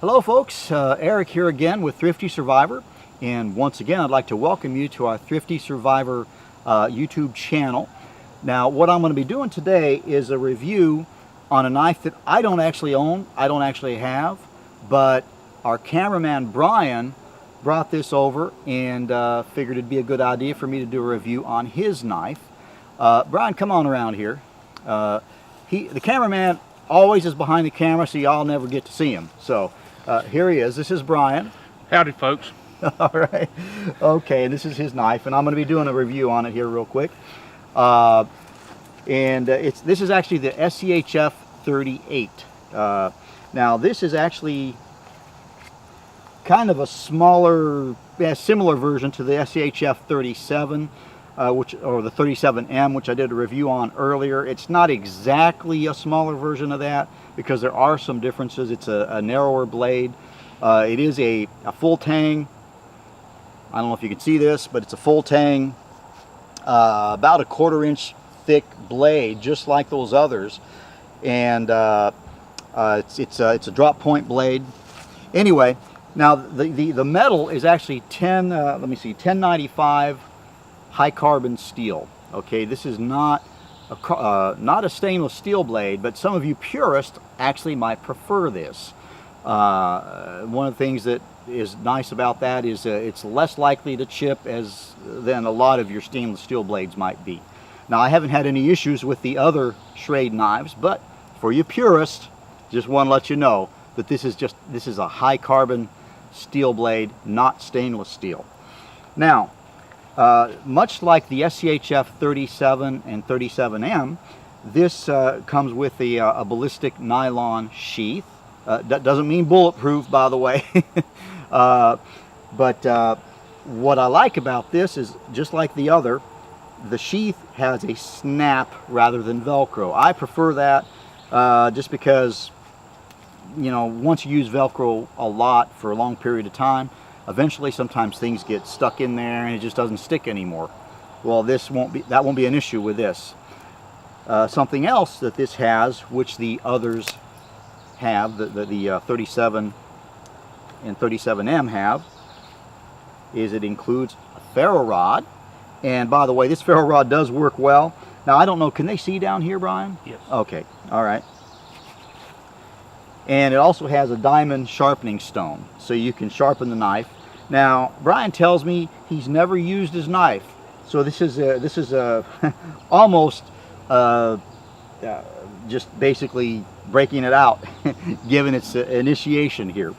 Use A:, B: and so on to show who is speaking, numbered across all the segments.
A: Hello folks, Eric here again with Thrifty Survivor, and once again I'd like to welcome you to our Thrifty Survivor YouTube channel. Now what I'm going to be doing today is a review on a knife that I don't actually own, I don't actually have, but our cameraman Brian brought this over and figured it'd be a good idea for me to do a review on his knife. Brian, come on around here. The cameraman always is behind the camera, so y'all never get to see him. So here he is. This is Brian.
B: Howdy, folks.
A: All right. Okay, and this is his knife, and I'm going to be doing a review on it here real quick. This is actually the SCHF38. Now this is actually kind of a smaller, similar version to the SCHF37. Or the 37M, which I did a review on earlier. It's not exactly a smaller version of that because there are some differences. It's a narrower blade. It is a full tang. I don't know if you can see this, but it's a full tang, about a 1/4 inch thick blade, just like those others. And it's a drop point blade. Anyway, now the metal is actually 1095 high carbon steel. Okay, this is not a stainless steel blade, but some of you purists actually might prefer this. One of the things that is nice about that is it's less likely to chip than a lot of your stainless steel blades might be. Now I haven't had any issues with the other Shrade knives, but for you purists, just want to let you know that this is a high carbon steel blade, not stainless steel. Now much like the SCHF37 and 37M, this comes with a ballistic nylon sheath. That doesn't mean bulletproof, by the way. But what I like about this is, just like the other, the sheath has a snap rather than Velcro. I prefer that just because, you know, once you use Velcro a lot for a long period of time, eventually sometimes things get stuck in there and it just doesn't stick anymore. Well, that won't be an issue with this. Something else that this has, which the others have, the 37 and 37M have, is it includes a ferro rod. And by the way, this ferro rod does work well. Now I don't know, can they see down here, Brian?
B: Yes.
A: Okay, all right. And it also has a diamond sharpening stone, so you can sharpen the knife. Now, Brian tells me he's never used his knife, so this is almost just basically breaking it out, given its initiation here.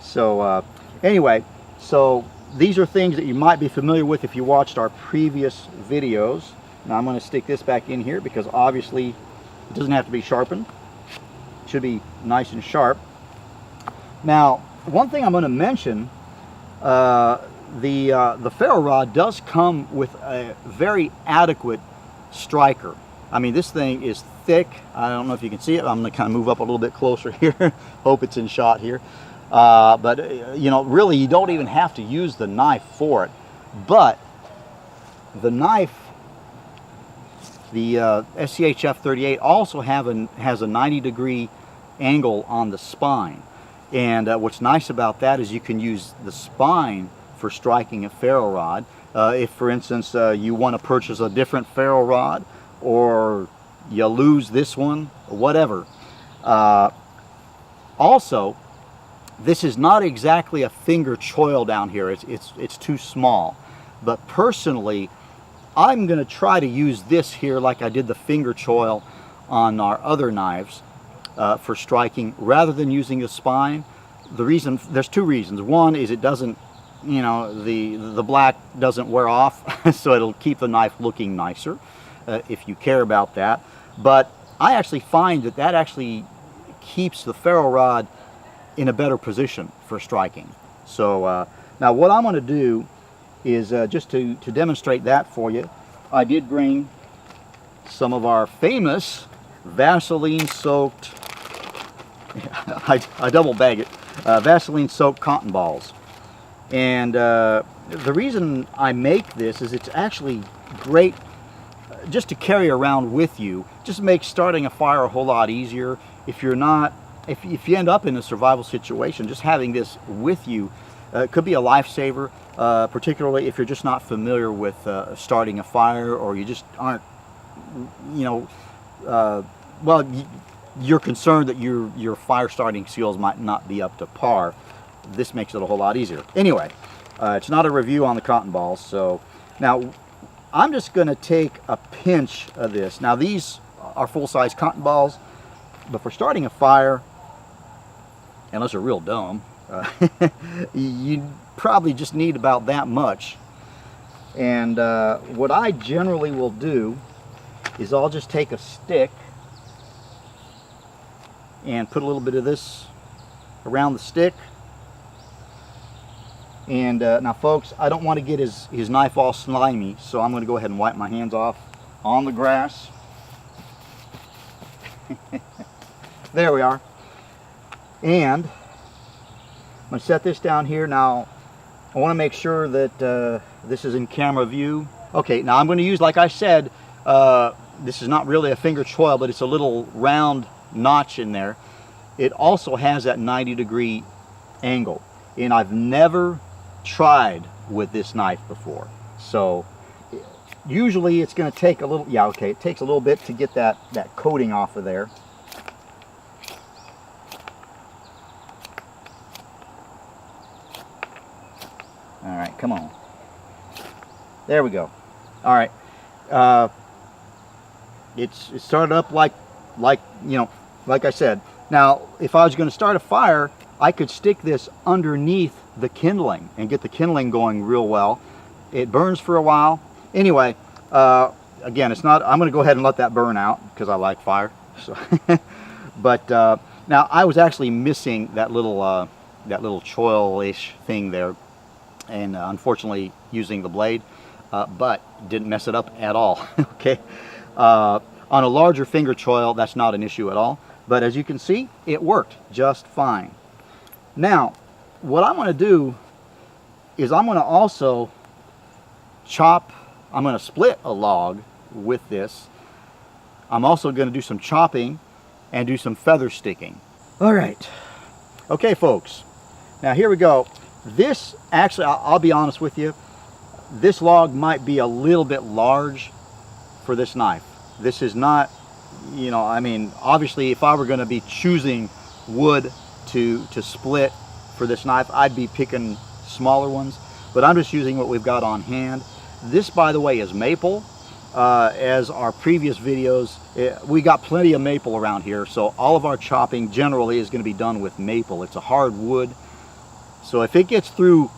A: So anyway, so these are things that you might be familiar with if you watched our previous videos. Now I'm going to stick this back in here because obviously it doesn't have to be sharpened. It should be nice and sharp. Now, one thing I'm going to mention, the ferro rod does come with a very adequate striker. I mean, this thing is thick. I don't know if you can see it. I'm going to kind of move up a little bit closer here. Hope it's in shot here. But you know, really, you don't even have to use the knife for it. But the knife, the SCHF38 also has a 90-degree angle on the spine. And what's nice about that is you can use the spine for striking a ferro rod. If, for instance, you want to purchase a different ferro rod, or you lose this one, or whatever. Also, this is not exactly a finger choil down here. It's too small. But personally, I'm going to try to use this here like I did the finger choil on our other knives. For striking rather than using the spine. There's two reasons. One is it doesn't, you know, the black doesn't wear off, so it'll keep the knife looking nicer if you care about that. But I actually find that actually keeps the ferro rod in a better position for striking. So now what I'm going to do is just to demonstrate that for you, I did bring some of our famous Vaseline soaked, I double bag it, Vaseline soaked cotton balls. And the reason I make this is it's actually great just to carry around with you. Just makes starting a fire a whole lot easier. If you're not if you end up in a survival situation, just having this with you could be a lifesaver, particularly if you're just not familiar with starting a fire, or you just aren't, you know, well, you're concerned that your fire starting skills might not be up to par. This makes it a whole lot easier. Anyway, it's not a review on the cotton balls. So now I'm just going to take a pinch of this. Now these are full-size cotton balls, but for starting a fire, unless you're real dumb, you probably just need about that much. And what I generally will do is I'll just take a stick and put a little bit of this around the stick. And now folks, I don't want to get his knife all slimy, so I'm going to go ahead and wipe my hands off on the grass. There we are. And I'm going to set this down here. Now I want to make sure that this is in camera view. Okay, now I'm going to use, like I said, this is not really a finger choil, but it's a little round notch in there. It also has that 90-degree angle, and I've never tried with this knife before, so usually it's going to take a little, yeah, okay, it takes a little bit to get that coating off of there. All right, come on, there we go. All right, it started up like you know, like I said. Now if I was going to start a fire, I could stick this underneath the kindling and get the kindling going real well. It burns for a while. Anyway, again, it's not, I'm going to go ahead and let that burn out because I like fire. So but now I was actually missing that little choil-ish thing there, and unfortunately using the blade, but didn't mess it up at all. Okay, on a larger finger choil, that's not an issue at all. But as you can see, it worked just fine. Now, what I'm going to do is I'm going to also I'm going to split a log with this. I'm also going to do some chopping and do some feather sticking. All right. Okay, folks. Now here we go. This, actually, I'll be honest with you, this log might be a little bit large for this knife. This is not, you know, I mean, obviously if I were going to be choosing wood to split for this knife, I'd be picking smaller ones, but I'm just using what we've got on hand. This, by the way, is maple. As our previous videos, we got plenty of maple around here, so all of our chopping generally is going to be done with maple. It's a hard wood, so if it gets through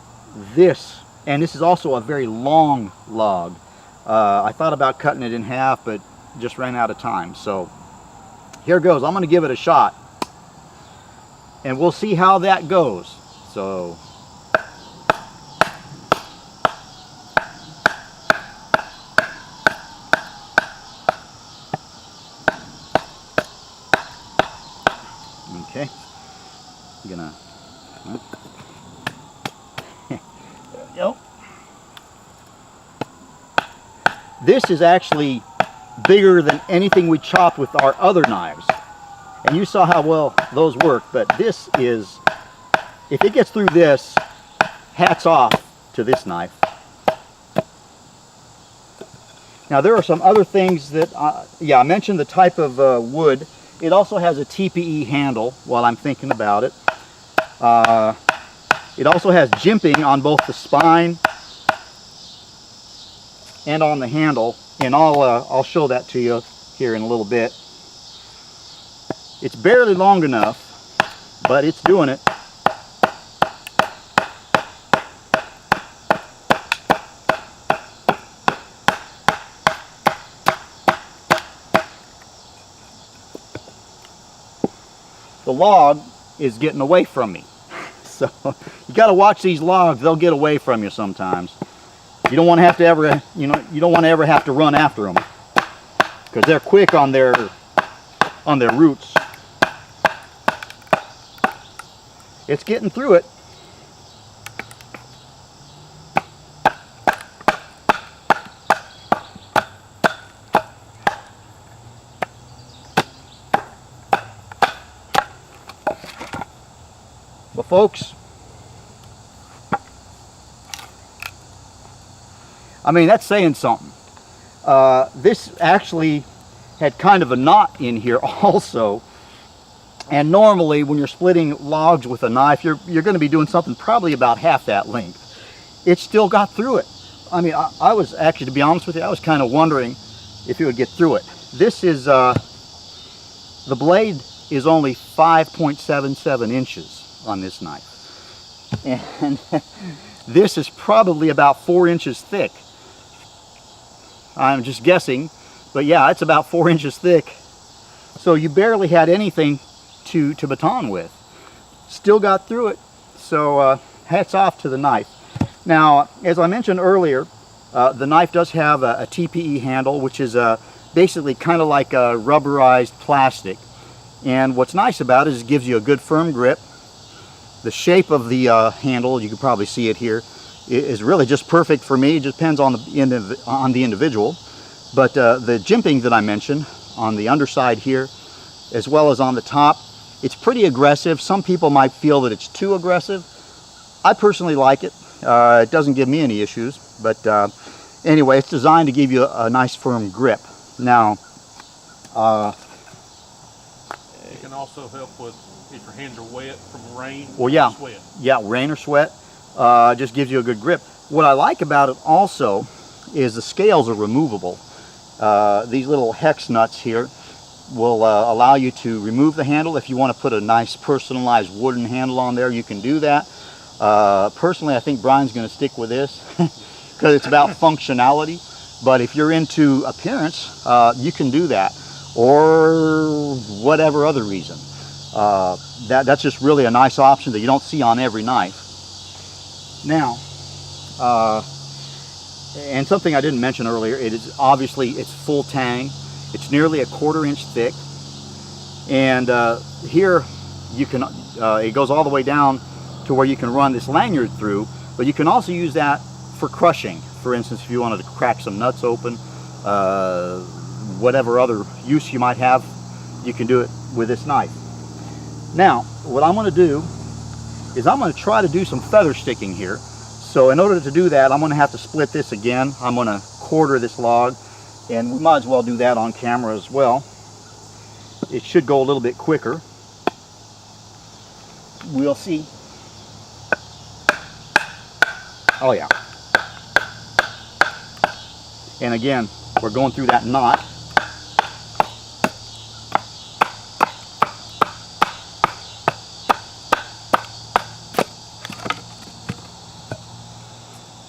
A: this, and this is also a very long log, I thought about cutting it in half, but just ran out of time. So here goes. I'm going to give it a shot, and we'll see how that goes. So okay, I'm gonna there we go. This is actually bigger than anything we chopped with our other knives, and you saw how well those work. But this is, if it gets through this, hats off to this knife. Now there are some other things that yeah, I mentioned the type of wood. It also has a TPE handle while I'm thinking about it. It also has jimping on both the spine and on the handle, and I'll show that to you here in a little bit. It's barely long enough, but it's doing it. The log is getting away from me. So you got to watch these logs. They'll get away from you sometimes. You don't want to have to ever, you know, you don't want to ever have to run after them, because they're quick on their roots. It's getting through it. folks, I mean, that's saying something. This actually had kind of a knot in here also. And normally when you're splitting logs with a knife, you're going to be doing something probably about half that length. It still got through it. I mean, I was actually, to be honest with you, I was kind of wondering if it would get through it. This is, the blade is only 5.77 inches on this knife. And this is probably about 4 inches thick. I'm just guessing, but yeah, it's about 4 inches thick. So you barely had anything to baton with. Still got through it. So hats off to the knife. Now, as I mentioned earlier, the knife does have a TPE handle, which is basically kind of like a rubberized plastic. And what's nice about it is it gives you a good firm grip. The shape of the handle, you can probably see it here, is really just perfect for me. It just depends on the individual. But the jimping that I mentioned on the underside here, as well as on the top, it's pretty aggressive. Some people might feel that it's too aggressive. I personally like it. It doesn't give me any issues. But anyway, it's designed to give you a nice firm grip. Now,
B: it can also help with if your hands are wet from rain
A: or yeah,
B: sweat.
A: Yeah, rain or sweat. Just gives you a good grip. What I like about it also is the scales are removable. These little hex nuts here will allow you to remove the handle. If you want to put a nice personalized wooden handle on there, you can do that. Personally, I think Brian's going to stick with this because it's about functionality. But if you're into appearance, you can do that, or whatever other reason. That's just really a nice option that you don't see on every knife. Now, and something I didn't mention earlier, it is obviously it's full tang. It's nearly a 1/4 inch thick, and here you can it goes all the way down to where you can run this lanyard through, but you can also use that for crushing. For instance, if you wanted to crack some nuts open, whatever other use you might have, you can do it with this knife. Now, what I'm going to do is I'm going to try to do some feather sticking here. So in order to do that, I'm going to have to split this again. I'm going to 1/4 this log, and we might as well do that on camera as well. It should go a little bit quicker. We'll see. Oh yeah. And again, we're going through that knot.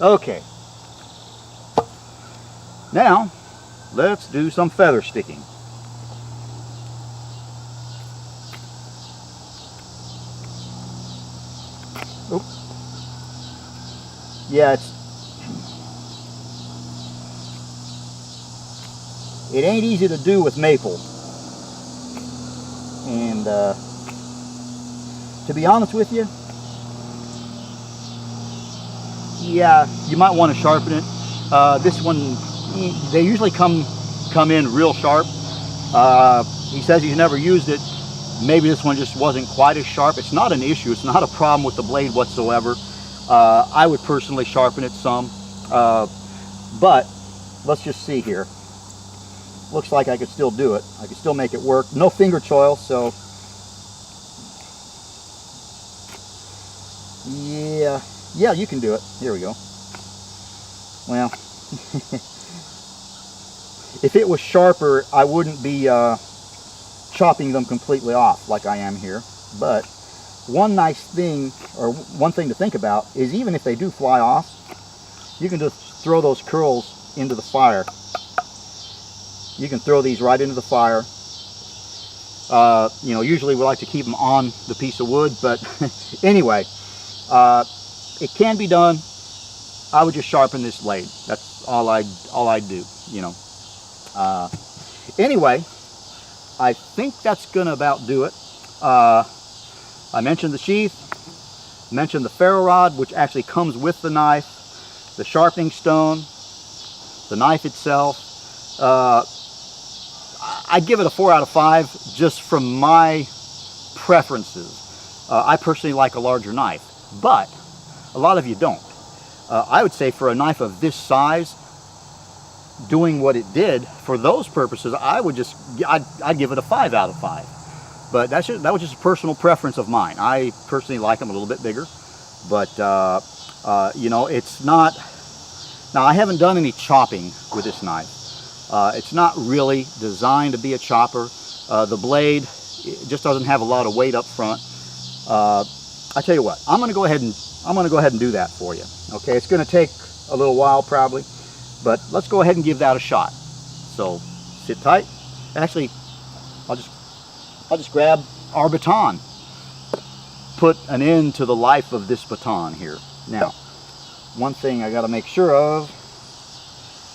A: Okay, now let's do some feather sticking. Oop. Yeah, it ain't easy to do with maple, and to be honest with you, yeah, you might want to sharpen it. This one, they usually come in real sharp. He says he's never used it. Maybe this one just wasn't quite as sharp. It's not an issue. It's not a problem with the blade whatsoever. I would personally sharpen it some. But let's just see here. Looks like I could still do it. I could still make it work. No finger choil, so yeah, you can do it. Here we go. Well, if it was sharper, I wouldn't be chopping them completely off like I am here. But one nice thing, or one thing to think about, is even if they do fly off, you can just throw those curls into the fire. You can throw these right into the fire. You know, usually we like to keep them on the piece of wood, but anyway, it can be done. I would just sharpen this blade. That's all I'd do, you know. Anyway, I think that's gonna about do it. I mentioned the sheath, mentioned the ferro rod, which actually comes with the knife, the sharpening stone, the knife itself. I'd give it a 4 out of 5 just from my preferences. I personally like a larger knife, but a lot of you don't. I would say for a knife of this size, doing what it did, for those purposes, I'd give it a 5 out of 5. But that was just a personal preference of mine. I personally like them a little bit bigger, but you know, it's not. Now, I haven't done any chopping with this knife. It's not really designed to be a chopper. The blade, it just doesn't have a lot of weight up front. I tell you what, I'm going to go ahead and do that for you. Okay, it's going to take a little while probably, but let's go ahead and give that a shot. So sit tight. Actually, I'll just grab our baton. Put an end to the life of this baton here. Now, one thing I got to make sure of.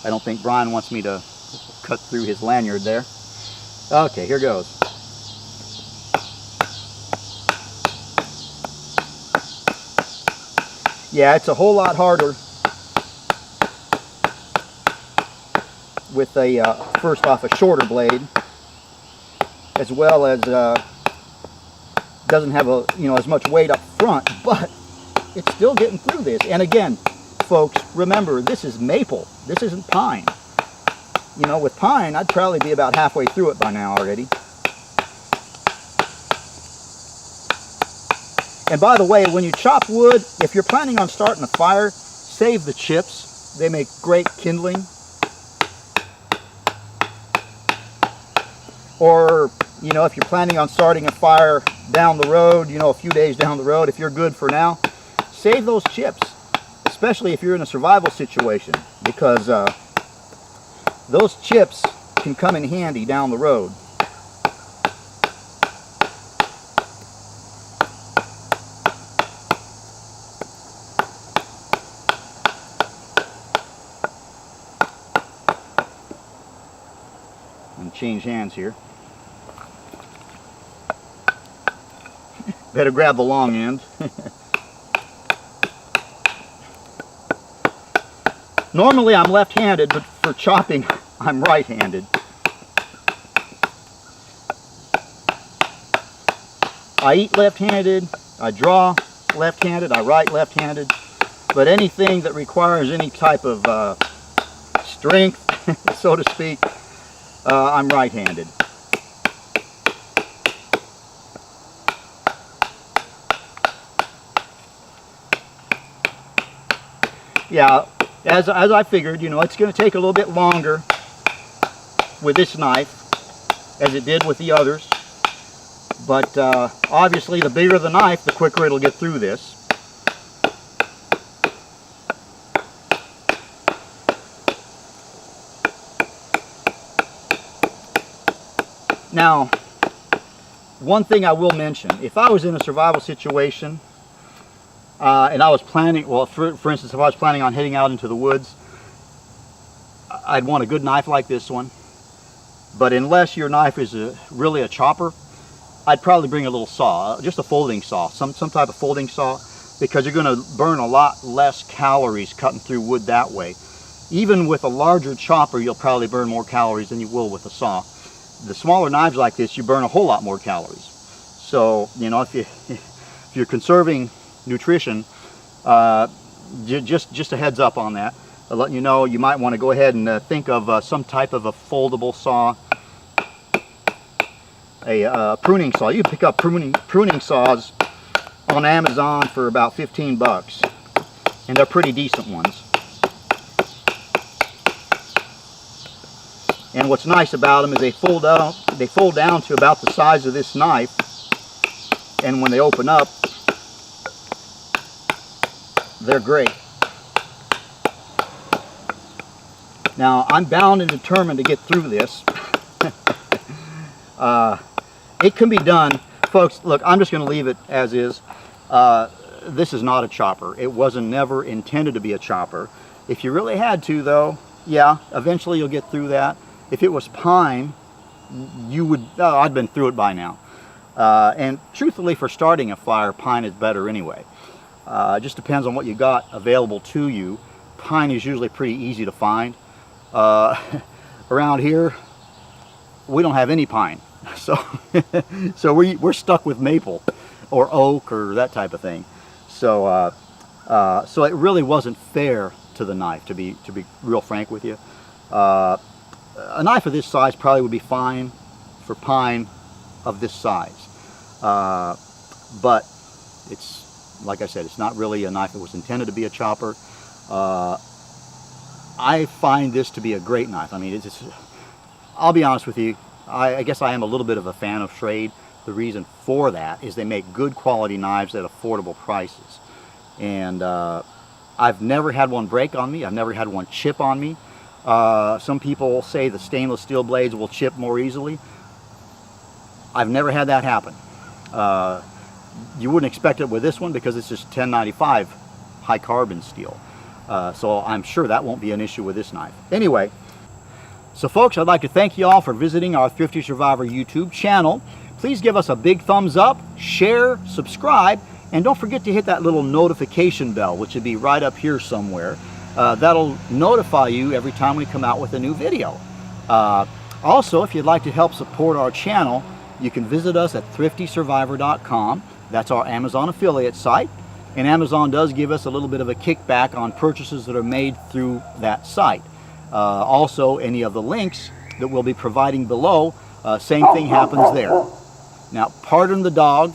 A: I don't think Brian wants me to cut through his lanyard there. Okay, here goes. Yeah, it's a whole lot harder with a first off a shorter blade, as well as doesn't have as much weight up front, but it's still getting through this. And again, folks, remember, this is maple. This isn't pine. You know, with pine, I'd probably be about halfway through it by now already. And by the way, when you chop wood, if you're planning on starting a fire, save the chips. They make great kindling. Or, you know, if you're planning on starting a fire down the road, you know, a few days down the road, if you're good for now, save those chips, especially if you're in a survival situation, because those chips can come in handy down the road. And change hands here. Better grab the long end. Normally I'm left-handed, but for chopping I'm right-handed. I eat left-handed, I draw left-handed, I write left-handed, but anything that requires any type of strength, so to speak, I'm right-handed. Yeah, as I figured, you know, it's going to take a little bit longer with this knife as it did with the others. But obviously, the bigger the knife, the quicker it'll get through this. Now, one thing I will mention, if I was in a survival situation, and I was planning, well, for instance, if I was planning on heading out into the woods, I'd want a good knife like this one. But unless your knife is really a chopper, I'd probably bring a little saw, just a folding saw, some type of folding saw, because you're going to burn a lot less calories cutting through wood that way. Even with a larger chopper, you'll probably burn more calories than you will with a saw. The smaller knives like this, you burn a whole lot more calories. So, you know, if you're conserving nutrition, just a heads up on that. I'll let you know, you might want to go ahead and think of some type of a foldable saw, a pruning saw. You can pick up pruning saws on Amazon for about 15 bucks, and they're pretty decent ones. And what's nice about them is they fold down to about the size of this knife, and when they open up, they're great. Now, I'm bound and determined to get through this. It can be done. Folks, look, I'm just going to leave it as is. This is not a chopper. It wasn't never intended to be a chopper. If you really had to, though, yeah, eventually you'll get through that. If it was pine, you would, I'd been through it by now. And truthfully, for starting a fire, pine is better anyway. It just depends on what you got available to you. Pine is usually pretty easy to find. Around here, we don't have any pine, so we're stuck with maple. or oak or that type of thing. So so it really wasn't fair to the knife, to be real frank with you. A knife of this size probably would be fine for pine of this size, but it's, like I said, it's not really a knife that was intended to be a chopper. I find this to be a great knife. I mean, I'll be honest with you, I guess I am a little bit of a fan of Schrade. The reason for that is they make good quality knives at affordable prices. And I've never had one break on me. I've never had one chip on me. Some people say the stainless steel blades will chip more easily. I've never had that happen. You wouldn't expect it with this one because it's just 1095 high carbon steel. So I'm sure that won't be an issue with this knife. Anyway, so folks, I'd like to thank you all for visiting our Thrifty Survivor YouTube channel. Please give us a big thumbs up, share, subscribe, and don't forget to hit that little notification bell, which would be right up here somewhere. That'll notify you every time we come out with a new video. Also, if you'd like to help support our channel, you can visit us at thriftysurvivor.com. That's our Amazon affiliate site. And Amazon does give us a little bit of a kickback on purchases that are made through that site. Also, any of the links that we'll be providing below, same thing happens there. Now, pardon the dog.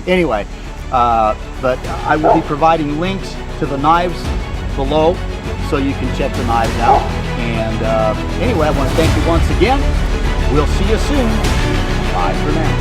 A: Anyway, but I will be providing links to the knives below so you can check the knives out. And anyway, I want to thank you once again. We'll see you soon. Bye for now.